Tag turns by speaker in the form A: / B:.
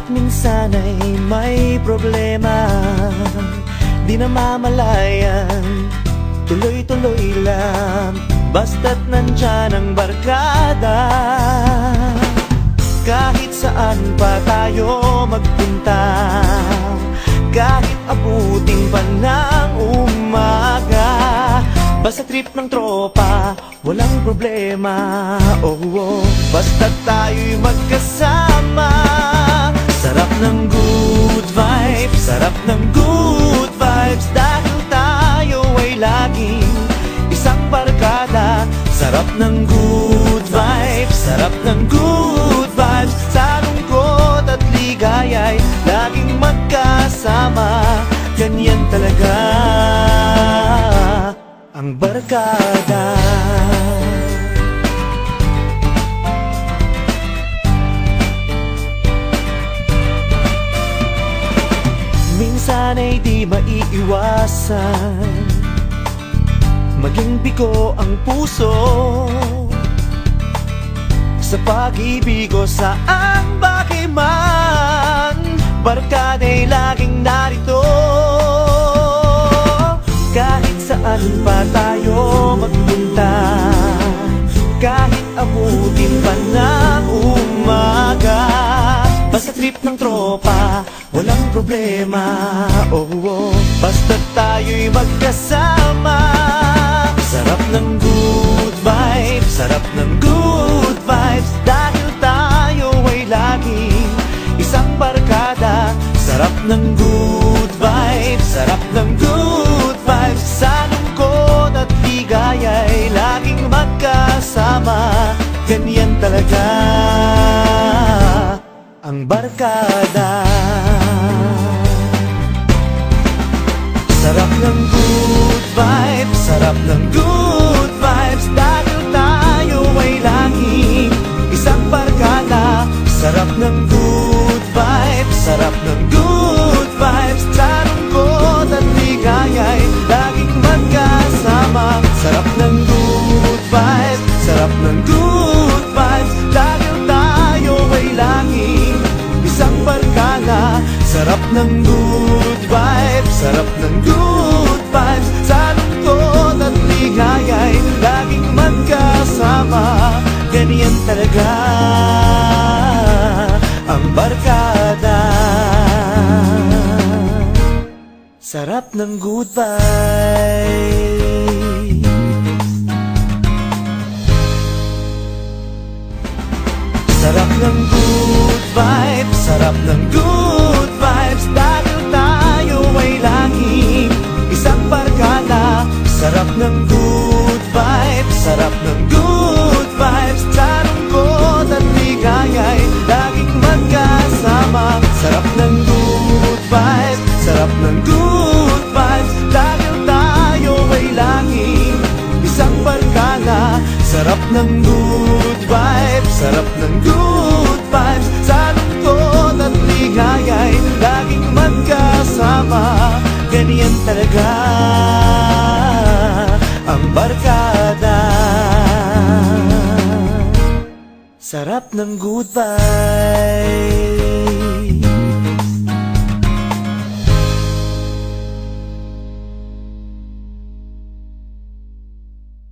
A: minsan ay may problema, di namamalayan, tuloy-tuloy lang, basta't nandyan ang barkada. Kahit saan pa tayo magpunta, kahit abutin pa ng umaga, basta trip ng tropa, walang problema. Oh, oh, basta tayo'y magkasama. Sarap ng good vibes, sarap ng good vibes, dahil tayo ay laging isang barkada. Sarap ng good vibes, sarap ng good vibes, sa lungkot at ligaya'y laging magkasama. Ganyan talaga ang barkada. Minsan ay di maiiwasan maging bigo ang puso sa pag-ibig o saan bagay man. Barkada'y laging narito, kahit saan pa tayo magpunta, kahit abutin pa ng umaga, basta trip ng tropa, walang problema. Oh, oh, basta tayo'y magkasama. Sarap ng good vibes, sarap ng good vibes, dahil tayo ay laging isang barkada. Sarap ng good vibes, sarap ng good vibes, sa lungkot at ligaya'y laging magkasama. Ganyan talaga ang barkada. Sarap ng good vibes, sarap ng good vibes, dahil tayo ay laging isang barkada. Sarap ng good vibes, sarap ng good vibes, sa lungkot at ligaya'y laging magkasama. Sarap ng good vibes, sarap ng good vibes, dahil tayo ay laging isang barkada. Sarap ng good vibes, sarap ng good vibes, sa lungkot at ligaya'y laging magkasama. Ganyan talaga ang barkada. Sarap ng good vibes. Sarap ng good vibes, sarap ng good vibes, dahil tayo ay laging isang barkada. Sarap ng good vibes, sarap ng good vibes, sa lungkot at ligaya'y laging magkasama. Sarap ng good vibes, sarap ng good vibes, dahil tayo ay laging isang barkada. Sarap ng good vibes, sarap ng good vibes, sa lungkot at ligaya'y laging magkasama. Ganyan talaga ang barkada. Sarap ng good vibes.